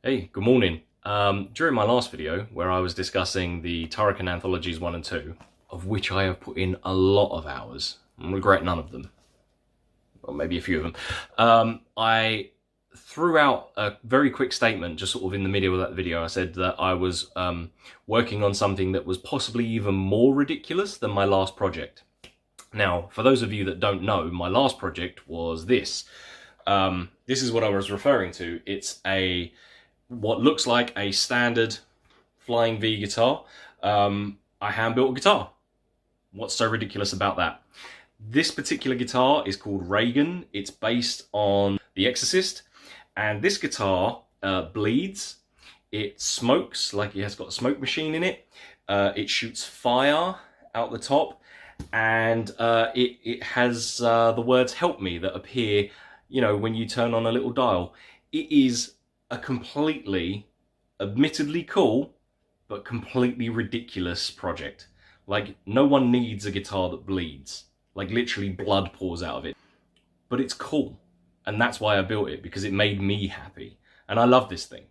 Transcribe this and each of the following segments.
Hey, good morning. During my last video, where I was discussing the Turrican Anthologies 1 and 2, of which I have put in a lot of hours, and regret none of them, or maybe a few of them, I threw out a very quick statement, just sort of in the middle of that video. I said that I was working on something that was possibly even more ridiculous than my last project. Now, for those of you that don't know, my last project was this. This is what I was referring to. It's what looks like a standard Flying V guitar. I hand-built a guitar. What's so ridiculous about that? This particular guitar is called Reagan. It's based on The Exorcist, and this guitar bleeds. It smokes, like it has got a smoke machine in it. It shoots fire out the top, and it has the words "Help Me" that appear, you know, when you turn on a little dial. It is a completely, admittedly cool, but completely ridiculous project. Like, no one needs a guitar that bleeds. Like, literally blood pours out of it. But it's cool. And that's why I built it, because it made me happy. And I love this thing.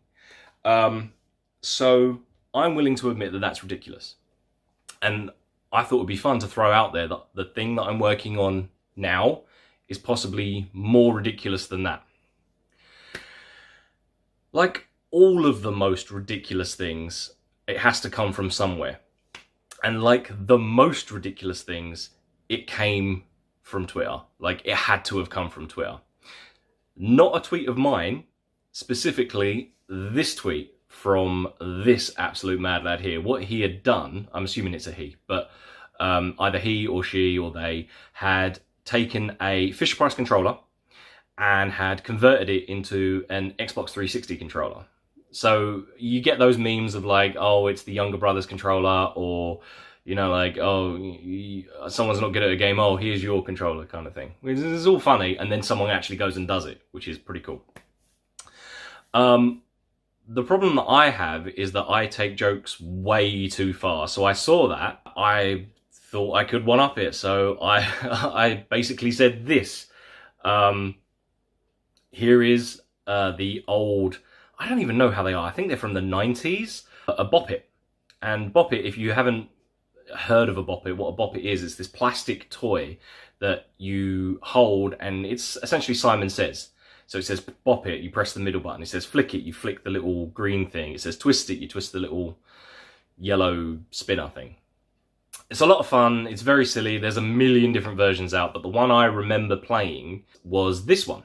So I'm willing to admit that that's ridiculous. And I thought it would be fun to throw out there that the thing that I'm working on now is possibly more ridiculous than that. Like all of the most ridiculous things, it has to come from somewhere. And like the most ridiculous things, it came from Twitter. Like, it had to have come from Twitter. Not a tweet of mine, specifically this tweet from this absolute mad lad here. What he had done, I'm assuming it's a he, but either he or she or they had taken a Fisher-Price controller and had converted it into an Xbox 360 controller. So you get those memes of like, oh, it's the younger brother's controller, or, you know, like, oh, someone's not good at a game, oh, here's your controller kind of thing. It's all funny, and then someone actually goes and does it, which is pretty cool. The problem that I have is that I take jokes way too far. So I saw that, I thought I could one-up it, so I basically said this. Here is the old, I don't even know how they are, I think they're from the 90s, a Bop-it. And Bop-it, if you haven't heard of a Bop-it, what a Bop-it is, it's this plastic toy that you hold, and it's essentially Simon Says. So it says Bop-it, you press the middle button. It says flick it, you flick the little green thing. It says twist it, you twist the little yellow spinner thing. It's a lot of fun, it's very silly, there's a million different versions out, but the one I remember playing was this one.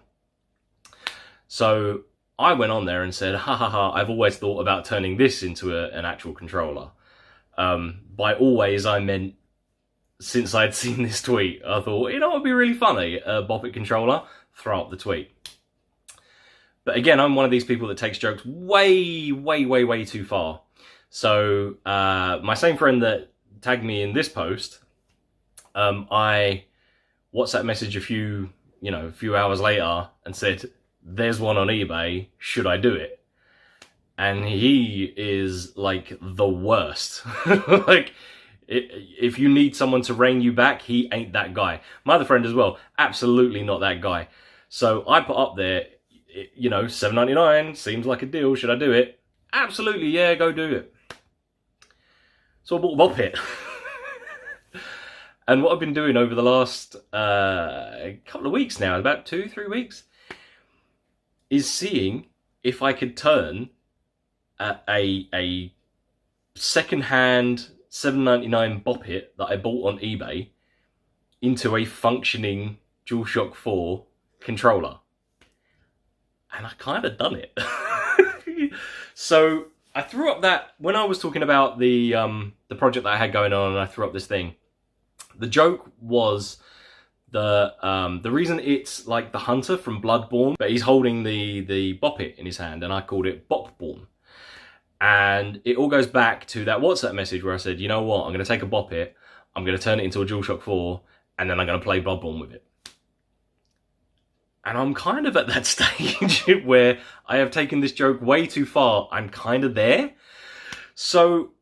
So I went on there and said, ha ha ha, I've always thought about turning this into an actual controller. By always, I meant since I'd seen this tweet, I thought, you know what would be really funny? A Bop-it controller, throw up the tweet. But again, I'm one of these people that takes jokes way, way, way, way too far. So my same friend that tagged me in this post, I WhatsApp messaged a few hours later and said, there's one on eBay, should I do it? And he is like the worst. Like, if you need someone to rein you back, he ain't that guy. My other friend as well, absolutely not that guy. So I put up there, you know, $7.99, seems like a deal, should I do it? Absolutely, yeah, go do it. So I bought a Bop-it. And what I've been doing over the last couple of weeks now, about 2-3 weeks, is seeing if I could turn a second-hand $7.99 Bop-it that I bought on eBay into a functioning DualShock 4 controller. And I kind of done it. So I threw up that, when I was talking about the project that I had going on, and I threw up this thing, the joke was the reason it's like the hunter from Bloodborne, but he's holding the Bop-it in his hand, and I called it Bopborne. And it all goes back to that WhatsApp message where I said, you know what, I'm going to take a Bop-it, I'm going to turn it into a DualShock 4, and then I'm going to play Bloodborne with it. And I'm kind of at that stage where I have taken this joke way too far. I'm kind of there. So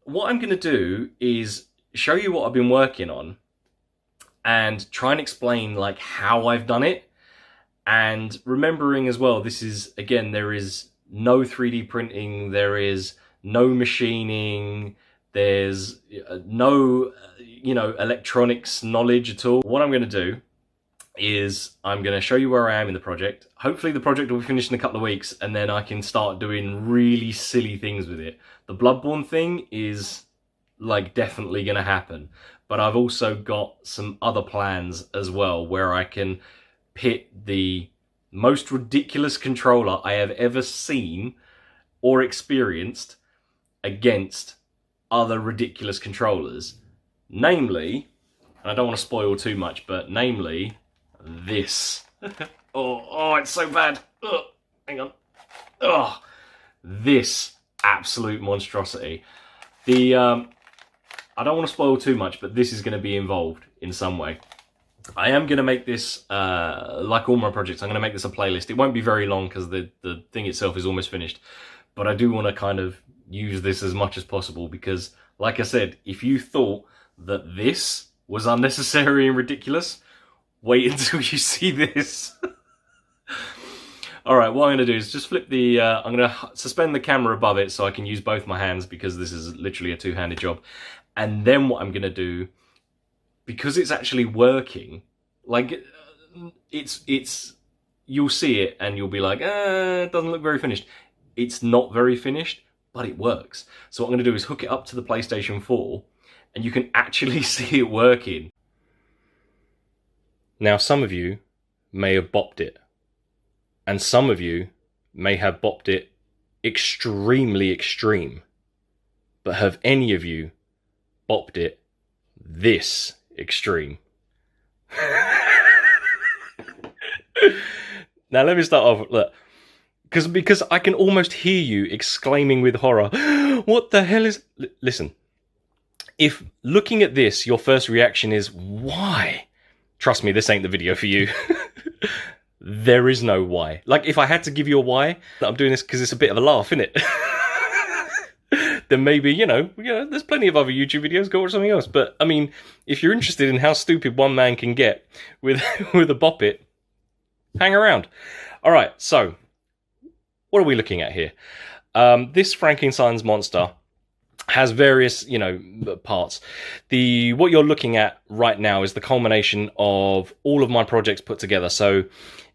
what I'm going to do is show you what I've been working on and try and explain like how I've done it. And remembering as well, this is, again, there is no 3D printing, there is no machining, there's no, electronics knowledge at all. What I'm going to do is I'm going to show you where I am in the project. Hopefully the project will be finished in a couple of weeks, and then I can start doing really silly things with it. The Bloodborne thing is like definitely going to happen, but I've also got some other plans as well where I can pit the most ridiculous controller I have ever seen or experienced against other ridiculous controllers. Namely, and I don't want to spoil too much, but namely, this. oh, it's so bad. Ugh, hang on. Oh, this absolute monstrosity. I don't want to spoil too much, but this is going to be involved in some way. I am going to make this, like all my projects, I'm going to make this a playlist. It won't be very long because the thing itself is almost finished. But I do want to kind of use this as much as possible because, like I said, if you thought that this was unnecessary and ridiculous, wait until you see this. Alright, what I'm going to do is just flip the... I'm going to suspend the camera above it so I can use both my hands because this is literally a two-handed job. And then what I'm going to do, because it's actually working, like, you'll see it and you'll be like, it doesn't look very finished. It's not very finished, but it works. So what I'm going to do is hook it up to the PlayStation 4 and you can actually see it working. Now, some of you may have bopped it, and some of you may have bopped it extremely extreme. But have any of you bopped it this extreme? Now, let me start off. Look, because I can almost hear you exclaiming with horror, "What the hell is..." Listen, if looking at this, your first reaction is, why? Trust me, this ain't the video for you. There is no why. Like, if I had to give you a why, I'm doing this because it's a bit of a laugh, innit? Then maybe, there's plenty of other YouTube videos, go watch something else. But, I mean, if you're interested in how stupid one man can get with a Bop-it, hang around. Alright, so, what are we looking at here? This Frankenstein's monster has various, parts. What you're looking at right now is the culmination of all of my projects put together. So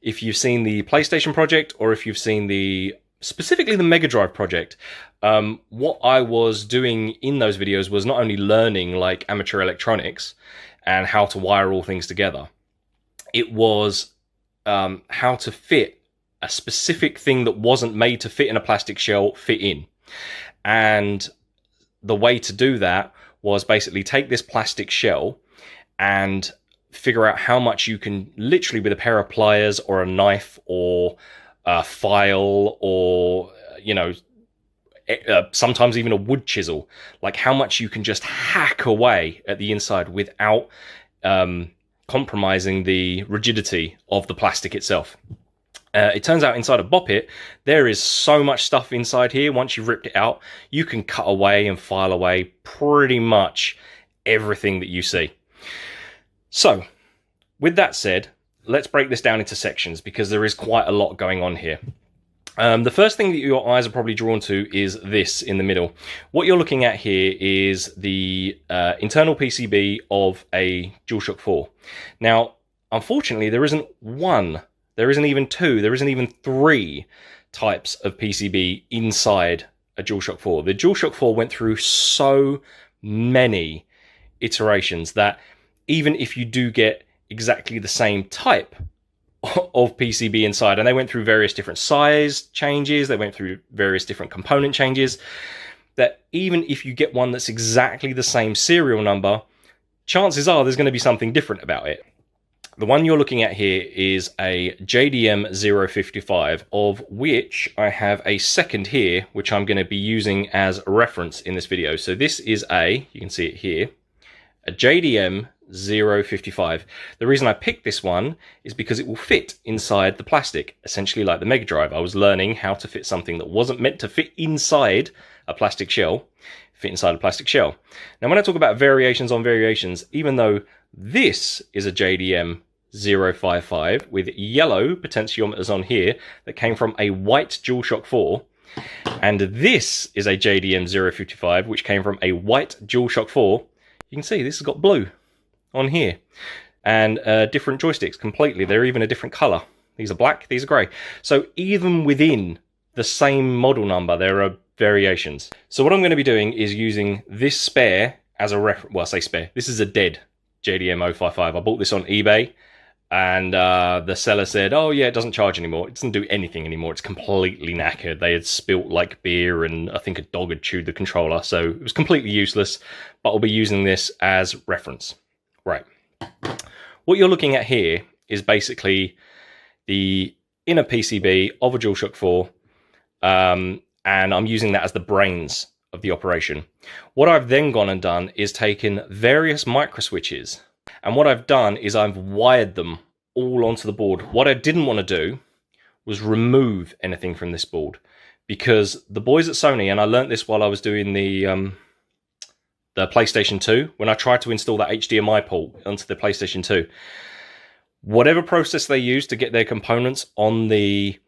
if you've seen the PlayStation project, or if you've seen specifically the Mega Drive project, what I was doing in those videos was not only learning like amateur electronics and how to wire all things together, it was how to fit a specific thing that wasn't made to fit in a plastic shell fit in. And the way to do that was basically take this plastic shell and figure out how much you can, literally with a pair of pliers or a knife or a file or, sometimes even a wood chisel, like how much you can just hack away at the inside without compromising the rigidity of the plastic itself. It turns out inside a Bop-it, there is so much stuff inside here. Once you've ripped it out, you can cut away and file away pretty much everything that you see. So, with that said, let's break this down into sections because there is quite a lot going on here. The first thing that your eyes are probably drawn to is this in the middle. What you're looking at here is the internal PCB of a DualShock 4. Now, unfortunately, there isn't one. There isn't even two, there isn't even three types of PCB inside a DualShock 4. The DualShock 4 went through so many iterations that even if you do get exactly the same type of PCB inside, and they went through various different size changes, they went through various different component changes, that even if you get one that's exactly the same serial number, chances are there's going to be something different about it. The one you're looking at here is a JDM 055, of which I have a second here, which I'm going to be using as a reference in this video. So this is you can see it here, a JDM 055. The reason I picked this one is because it will fit inside the plastic, essentially like the Mega Drive. I was learning how to fit something that wasn't meant to fit inside a plastic shell, fit inside a plastic shell. Now, when I talk about variations on variations, even though this is a JDM 055 with yellow potentiometers on here that came from a white DualShock 4. And this is a JDM 055, which came from a white DualShock 4. You can see this has got blue on here. And different joysticks completely. They're even a different colour. These are black, these are grey. So even within the same model number, there are variations. So what I'm going to be doing is using this spare as a reference. Well, I say spare. This is a dead JDM 055. I bought this on eBay. And the seller said, oh yeah, it doesn't charge anymore. It doesn't do anything anymore. It's completely knackered. They had spilt like beer and I think a dog had chewed the controller. So it was completely useless, but I'll be using this as reference. Right. What you're looking at here is basically the inner PCB of a DualShock 4. And I'm using that as the brains of the operation. What I've then gone and done is taken various micro switches. And what I've done is I've wired them all onto the board. What I didn't want to do was remove anything from this board, because the boys at Sony, and I learnt this while I was doing the PlayStation 2, when I tried to install that HDMI port onto the PlayStation 2, whatever process they use to get their components on the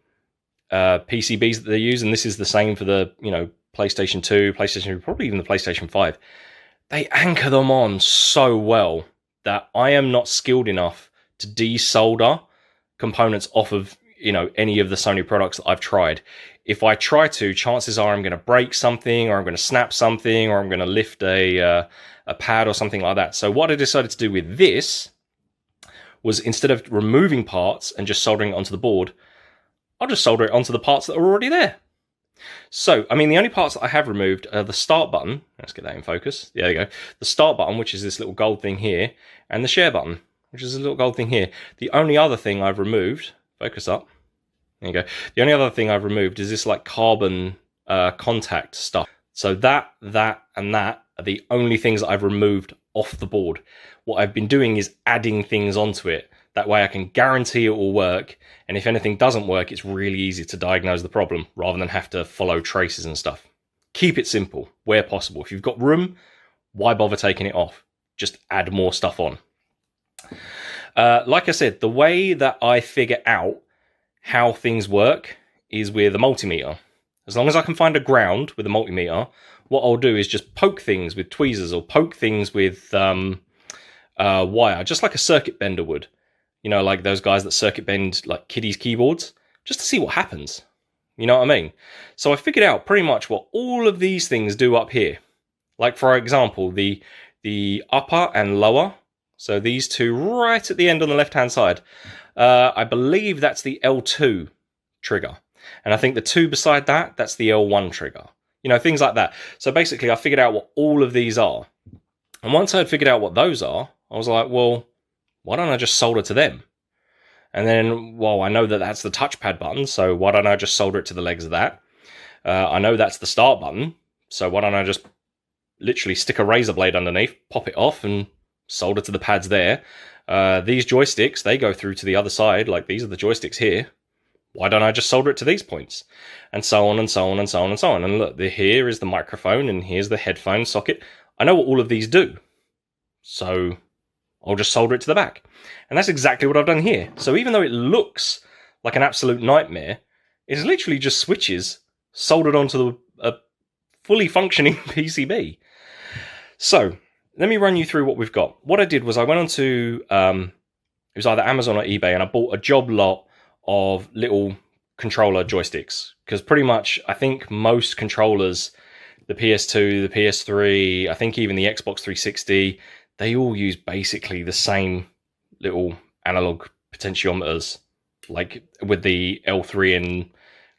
PCBs that they use, and this is the same for the PlayStation 2, PlayStation 3, probably even the PlayStation 5, they anchor them on so well that I am not skilled enough to desolder components off of, any of the Sony products that I've tried. If I try to, chances are I'm going to break something, or I'm going to snap something, or I'm going to lift a pad or something like that. So what I decided to do with this was, instead of removing parts and just soldering it onto the board, I'll just solder it onto the parts that are already there. So, I mean, the only parts that I have removed are the start button. Let's get that in focus. There you go. The start button, which is this little gold thing here, and the share button, which is a little gold thing here. The only other thing I've removed, focus up. There you go. The only other thing I've removed is this like carbon contact stuff. So that, and that are the only things that I've removed off the board. What I've been doing is adding things onto it. That way I can guarantee it will work, and if anything doesn't work, it's really easy to diagnose the problem, rather than have to follow traces and stuff. Keep it simple, where possible. If you've got room, why bother taking it off? Just add more stuff on. Like I said, the way that I figure out how things work is with a multimeter. As long as I can find a ground with a multimeter, what I'll do is just poke things with tweezers, or poke things with wire, just like a circuit bender would. Like those guys that circuit bend like kiddies' keyboards, just to see what happens. You know what I mean? So I figured out pretty much what all of these things do up here. Like, for example, the upper and lower. So these two right at the end on the left-hand side. I believe that's the L2 trigger. And I think the two beside that, that's the L1 trigger. Things like that. So basically, I figured out what all of these are. And once I had figured out what those are, I was like, well, why don't I just solder to them? And then, well, I know that that's the touchpad button, so why don't I just solder it to the legs of that? I know that's the start button, so why don't I just literally stick a razor blade underneath, pop it off, and solder to the pads there. These joysticks, they go through to the other side, like these are the joysticks here. Why don't I just solder it to these points? And so on and so on and so on and so on. And look, here is the microphone, and here's the headphone socket. I know what all of these do. So I'll just solder it to the back. And that's exactly what I've done here. So even though it looks like an absolute nightmare, it's literally just switches soldered onto a fully functioning PCB. So let me run you through what we've got. What I did was I went onto, it was either Amazon or eBay, and I bought a job lot of little controller joysticks. Because pretty much, I think most controllers, the PS2, the PS3, I think even the Xbox 360, they all use basically the same little analog potentiometers, like with the L3, and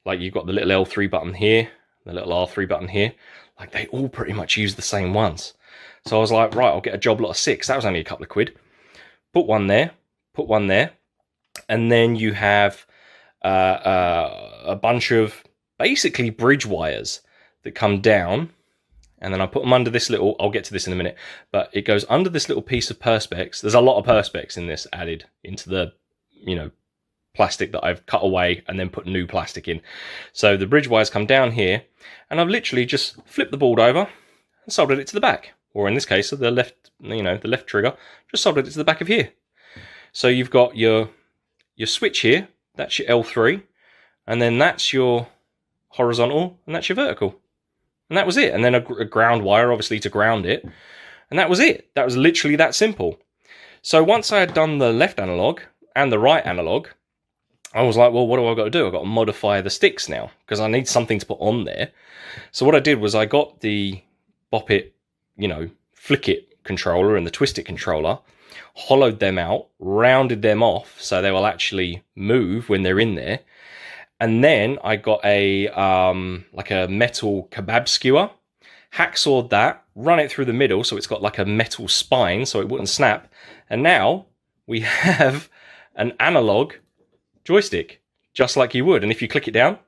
like you've got the little L3 button here, the little R3 button here. Like they all pretty much use the same ones. So I was like, right, I'll get a job lot of 6. That was only a couple of quid. Put one there, and then you have a bunch of basically bridge wires that come down. And then I put them under this little, I'll get to this in a minute, but it goes under this little piece of Perspex. There's a lot of Perspex in this added into the, plastic that I've cut away and then put new plastic in. So the bridge wires come down here, and I've literally just flipped the board over and soldered it to the back. Or in this case, the left, the left trigger, just soldered it to the back of here. So you've got your switch here, that's your L3, and then that's your horizontal, and that's your vertical. And that was it. And then a ground wire, obviously, to ground it. And that was it. That was literally that simple. So once I had done the left analog and the right analog, I was like, well, what do I got to do? I've got to modify the sticks now, because I need something to put on there. So what I did was I got the Bop-it, flick it controller and the twist it controller, hollowed them out, rounded them off so they will actually move when they're in there. And then I got a like a metal kebab skewer, hacksawed that, run it through the middle so it's got like a metal spine so it wouldn't snap. And now we have an analog joystick, just like you would. And if you click it down,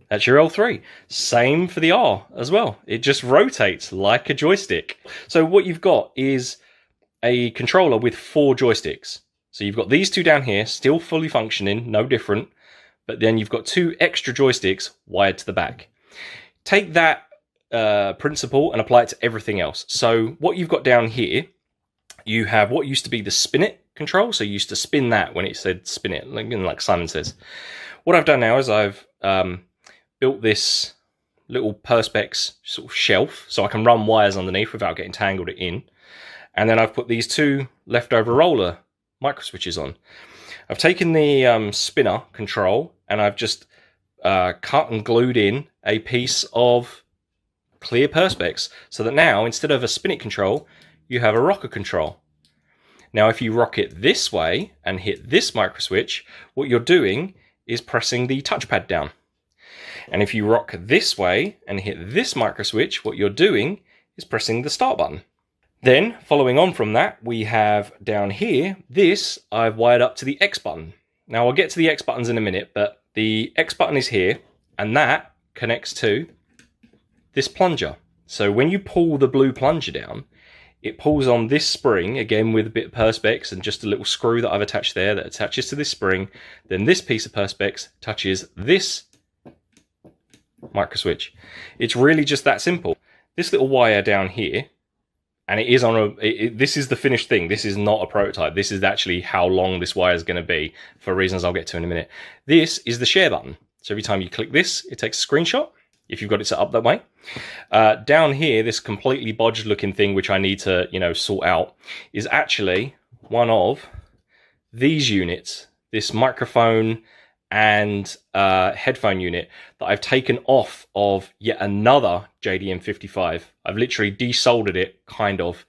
that's your L3. Same for the R as well. It just rotates like a joystick. So what you've got is a controller with 4 joysticks. So you've got these 2 down here, still fully functioning, no different. But then you've got 2 extra joysticks wired to the back. Take that principle and apply it to everything else. So what you've got down here, you have what used to be the spin it control. So you used to spin that when it said spin it, like Simon says. What I've done now is I've built this little Perspex sort of shelf so I can run wires underneath without getting tangled it in. And then I've put these 2 leftover roller micro switches on. I've taken the spinner control and I've just cut and glued in a piece of clear Perspex so that now, instead of a spin it control, you have a rocker control. Now, if you rock it this way and hit this micro switch, what you're doing is pressing the touchpad down. And if you rock this way and hit this micro switch, what you're doing is pressing the start button. Then, following on from that, we have down here, this I've wired up to the X button. Now, I'll get to the X buttons in a minute, but the X button is here, and that connects to this plunger. So when you pull the blue plunger down, it pulls on this spring, again with a bit of Perspex and just a little screw that I've attached there that attaches to this spring. Then this piece of Perspex touches this micro switch. It's really just that simple. This little wire down here, and it is on this is the finished thing. This is not a prototype. This is actually how long this wire is going to be, for reasons I'll get to in a minute. This is the share button. So every time you click this, it takes a screenshot, if you've got it set up that way. Down here, this completely bodged looking thing, which I need to, sort out, is actually one of these units, this microphone and headphone unit that I've taken off of yet another JDM55. I've literally desoldered it, kind of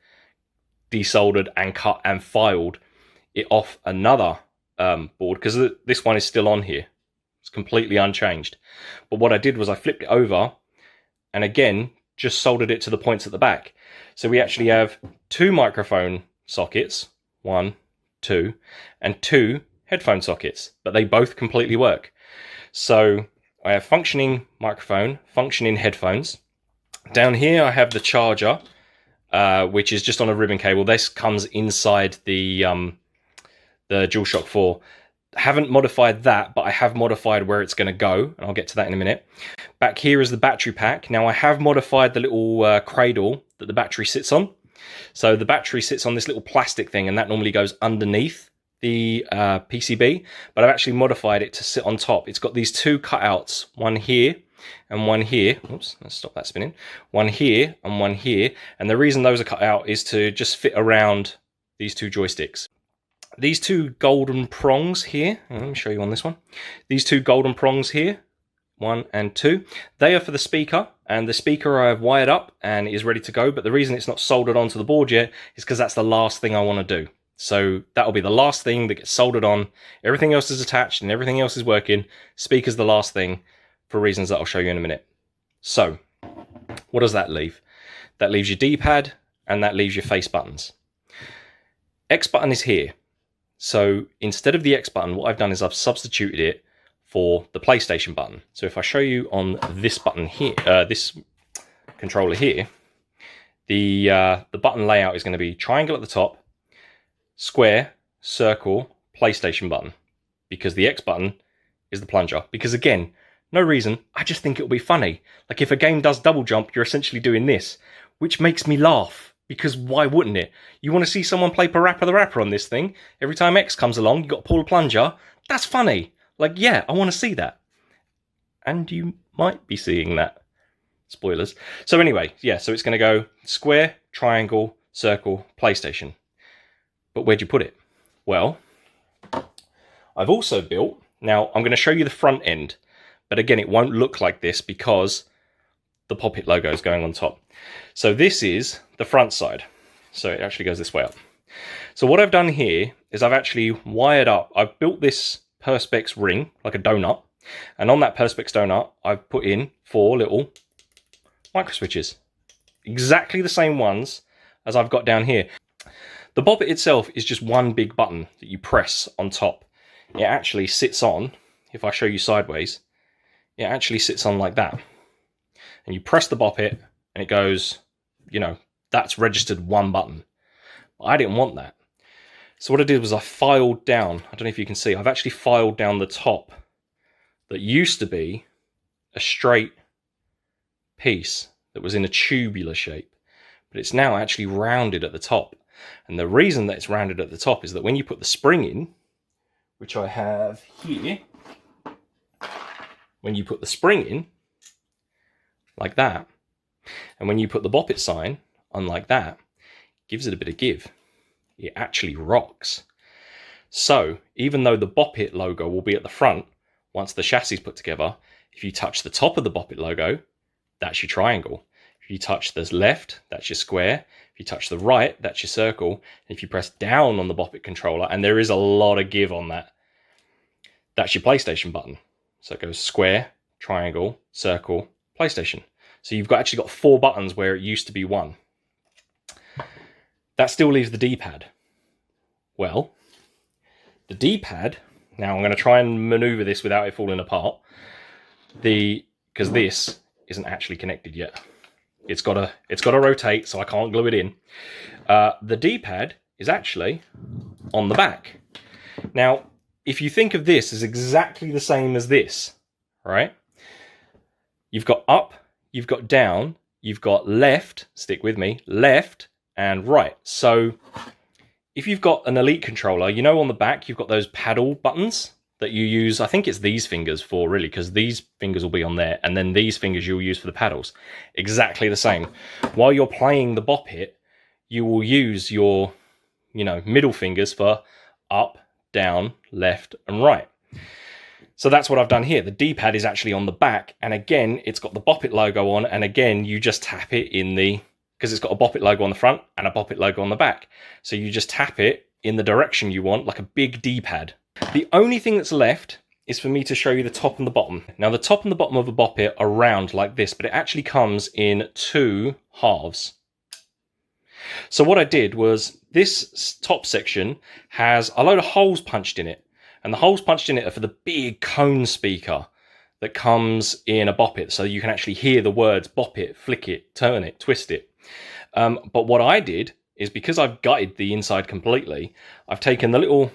desoldered and cut and filed it off another board, because this one is still on here. It's completely unchanged. But what I did was I flipped it over and again just soldered it to the points at the back. So we actually have 2 microphone sockets, 1, 2, and 2 headphone sockets, but they both completely work. So I have functioning microphone, functioning headphones. Down here I have the charger, which is just on a ribbon cable. This comes inside the DualShock 4. Haven't modified that, but I have modified where it's going to go, and I'll get to that in a minute. Back here is the battery pack. Now I have modified the little cradle that the battery sits on. So the battery sits on this little plastic thing, and that normally goes underneath the PCB, but I've actually modified it to sit on top. It's got these 2 cutouts, one here and one here. Oops, let's stop that spinning. One here and one here. And the reason those are cut out is to just fit around these 2 joysticks. These 2 golden prongs here, let me show you on this one. These 2 golden prongs here, 1 and 2, they are for the speaker, and the speaker I have wired up and is ready to go, but the reason it's not soldered onto the board yet is because that's the last thing I want to do. So that'll be the last thing that gets soldered on. Everything else is attached and everything else is working. Speaker's the last thing, for reasons that I'll show you in a minute. So what does that leave? That leaves your D-pad and that leaves your face buttons. X button is here. So instead of the X button, what I've done is I've substituted it for the PlayStation button. So if I show you on this button here, this controller here, the button layout is going to be triangle at the top, square, circle, PlayStation button, because the X button is the plunger. Because again, no reason, I just think it'll be funny. Like if a game does double jump, you're essentially doing this, which makes me laugh. Because why wouldn't it? You want to see someone play Parappa the Rapper on this thing? Every time X comes along, you got to pull a plunger. That's funny. Like, yeah, I want to see that. And you might be seeing that. Spoilers. So anyway, yeah, so it's going to go square, triangle, circle, PlayStation. But where'd you put it? Well, I've also built... Now, I'm going to show you the front end. But again, it won't look like this because the Bop-it logo is going on top. So this is the front side. So it actually goes this way up. So what I've done here is I've actually wired up. I've built this Perspex ring, like a donut. And on that Perspex donut, I've put in 4 little micro switches. Exactly the same ones as I've got down here. The Bop-it itself is just one big button that you press on top. It actually sits on, if I show you sideways, it actually sits on like that. And you press the Bop-it and it goes, you know, that's registered one button. But I didn't want that. So what I did was I filed down, I don't know if you can see, I've actually filed down the top that used to be a straight piece that was in a tubular shape. But it's now actually rounded at the top. And the reason that it's rounded at the top is that when you put the spring in, which I have here, when you put the spring in, like that, and when you put the Bop-it sign on like that, it gives it a bit of give. It actually rocks. So, even though the Bop-it logo will be at the front, once the chassis is put together, if you touch the top of the Bop-it logo, that's your triangle. If you touch the left, that's your square. If you touch the right, that's your circle. And if you press down on the Bop-it controller, and there is a lot of give on that, that's your PlayStation button. So it goes square, triangle, circle, PlayStation. So you've actually got 4 buttons where it used to be 1. That still leaves the D-pad. Well, the D-pad, now I'm going to try and maneuver this without it falling apart, because this isn't actually connected yet. It's got to rotate, so I can't glue it in. The D-pad is actually on the back. Now, if you think of this as exactly the same as this, right? You've got up, you've got down, you've got left, stick with me, left and right. So if you've got an Elite controller, you know on the back you've got those paddle buttons that you use, I think it's these fingers for really, because these fingers will be on there, and then these fingers you'll use for the paddles. Exactly the same. While you're playing the Bop-it, you will use your, middle fingers for up, down, left, and right. So that's what I've done here. The D-pad is actually on the back, and again, it's got the Bop-it logo on, and again, you just tap it in because it's got a Bop-it logo on the front and a Bop-it logo on the back. So you just tap it in the direction you want, like a big D-pad. The only thing that's left is for me to show you the top and the bottom. Now, the top and the bottom of a Bop-it are round like this, but it actually comes in 2 halves. So what I did was, this top section has a load of holes punched in it. And the holes punched in it are for the big cone speaker that comes in a Bop-it. So you can actually hear the words bop it, flick it, turn it, twist it. But what I did is, because I've gutted the inside completely, I've taken the little,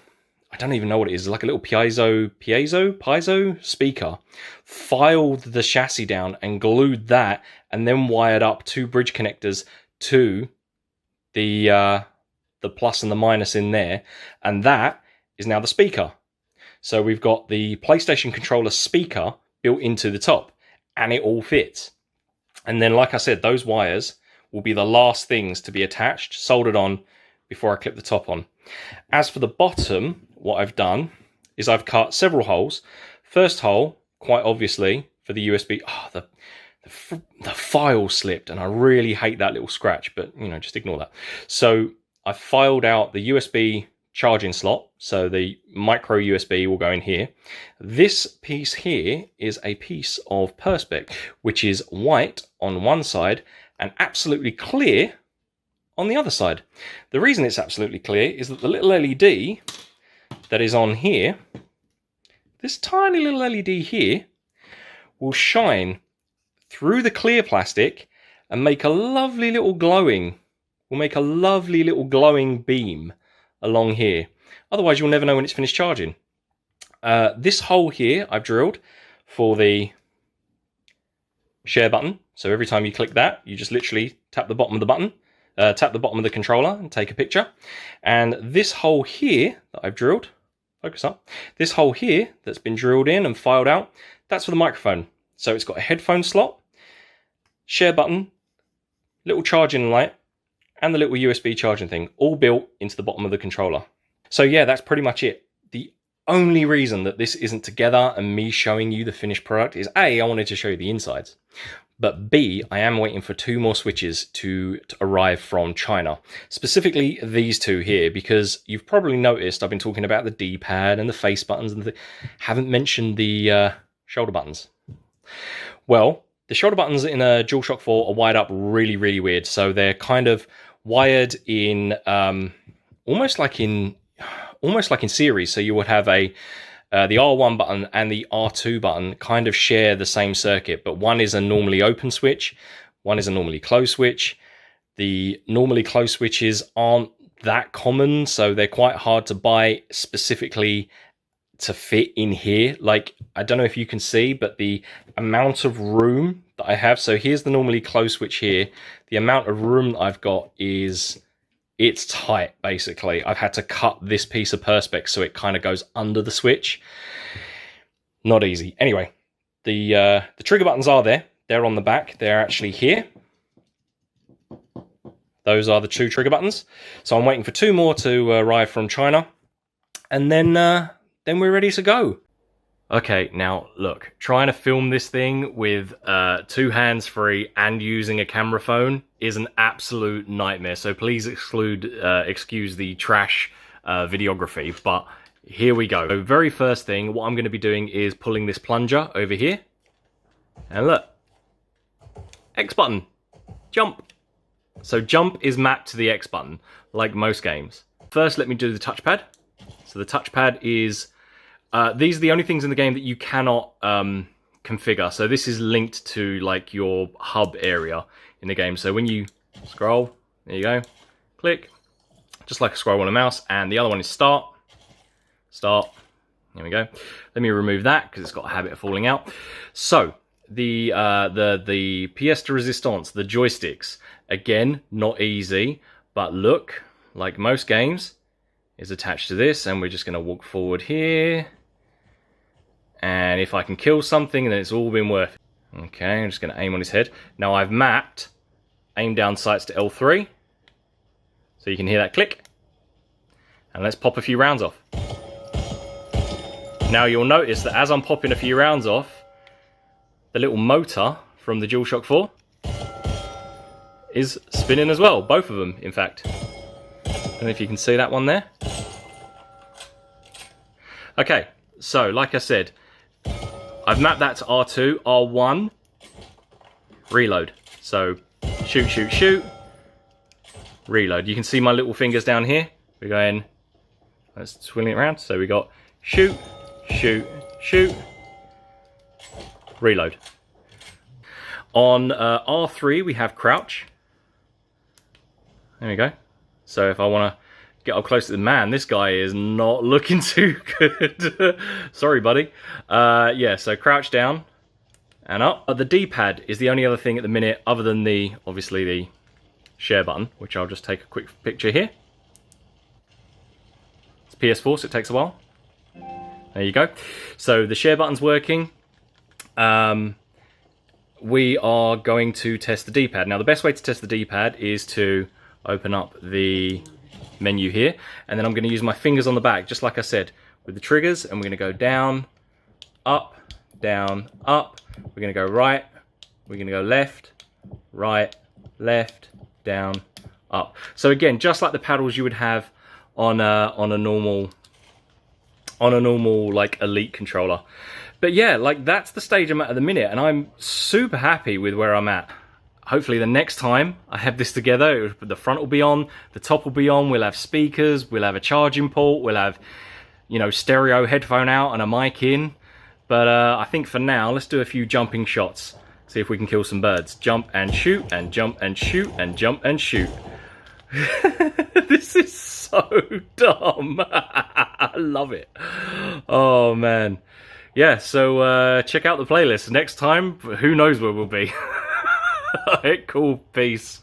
I don't even know what it is, like a little piezo speaker, filed the chassis down and glued that, and then wired up 2 bridge connectors to the plus and the minus in there, and that is now the speaker. So we've got the PlayStation controller speaker built into the top, and it all fits. And then, like I said, those wires will be the last things to be attached, soldered on, before I clip the top on. As for the bottom, what I've done is I've cut several holes. First hole, quite obviously, for the USB. Oh, the file slipped, and I really hate that little scratch, but just ignore that. So I filed out the USB charging slot, so the micro USB will go in here. This piece here is a piece of Perspex, which is white on one side and absolutely clear on the other side. The reason it's absolutely clear is that the little LED that is on here, this tiny little LED here, will shine through the clear plastic and make a lovely little glowing beam along here. Otherwise, you'll never know when it's finished charging. This hole here I've drilled for the share button. So every time you click that, you just literally tap the bottom of the button, tap the bottom of the controller and take a picture. And this hole here that I've drilled, focus up, this hole here that's been drilled in and filed out, that's for the microphone. So it's got a headphone slot, share button, little charging light, and the little USB charging thing, all built into the bottom of the controller. So yeah, that's pretty much it. The only reason that this isn't together and me showing you the finished product is A, I wanted to show you the insides, but B, I am waiting for 2 more switches to arrive from China. Specifically these 2 here, because you've probably noticed I've been talking about the D-pad and the face buttons and haven't mentioned the shoulder buttons. Well, the shoulder buttons in a DualShock 4 are wired up really, really weird. So they're kind of wired in almost like in series. So you would have the R1 button and the R2 button kind of share the same circuit, but one is a normally open switch, one is a normally closed switch. The normally closed switches aren't that common, so they're quite hard to buy specifically to fit in here. Like, I don't know if you can see, but the amount of room that I have, so here's the normally closed switch here, the amount of room that I've got is, it's tight, basically. I've had to cut this piece of perspex so it kind of goes under the switch. Not easy. Anyway, the trigger buttons are there. They're on the back. They're actually here. Those are the 2 trigger buttons. So I'm waiting for 2 more to arrive from China. And then we're ready to go. Okay, now look, trying to film this thing with 2 hands free and using a camera phone is an absolute nightmare. So please excuse the trash videography, but here we go. So very first thing, what I'm going to be doing is pulling this plunger over here. And look, X button, jump. So jump is mapped to the X button, like most games. First, let me do the touchpad. So the touchpad is... these are the only things in the game that you cannot configure. So this is linked to like your hub area in the game. So when you scroll, there you go, click, just like a scroll on a mouse. And the other one is start. There we go. Let me remove that because it's got a habit of falling out. So the pièce de résistance, the joysticks, again, not easy, but look, like most games, is attached to this, and we're just going to walk forward here. And if I can kill something, then it's all been worth it. Okay, I'm just going to aim on his head. Now I've mapped aim down sights to L3, so you can hear that click. And let's pop a few rounds off. Now you'll notice that as I'm popping a few rounds off, the little motor from the DualShock 4 is spinning as well. Both of them, in fact. I don't know if you can see that one there. Okay, so like I said, I've mapped that to R2, R1, reload. So shoot, shoot, shoot, reload. You can see my little fingers down here. We're going, let's swing it around. So we got shoot, shoot, shoot, reload. On R3 we have crouch. There we go. So if I want to get up close to the man, this guy is not looking too good. Sorry, buddy. Yeah, so crouch down and up. The D-pad is the only other thing at the minute other than obviously the share button, which I'll just take a quick picture here. It's PS4, so it takes a while. There you go. So the share button's working. We are going to test the D-pad. Now the best way to test the D-pad is to open up the menu here, and then I'm going to use my fingers on the back, just like I said, with the triggers, and we're going to go down, up, down, up. We're going to go right, we're going to go left, right, left, down, up. So again, just like the paddles you would have on a normal like elite controller. But yeah, like that's the stage I'm at the minute, and I'm super happy with where I'm at. Hopefully the next time I have this together, the front will be on, the top will be on, we'll have speakers, we'll have a charging port, we'll have, you know, stereo headphone out and a mic in. But I think for now, let's do a few jumping shots. See if we can kill some birds. Jump and shoot, and jump and shoot, and jump and shoot. This is so dumb. I love it. Oh man. Yeah, so check out the playlist. Next time, who knows where we'll be. Alright, cool. Peace.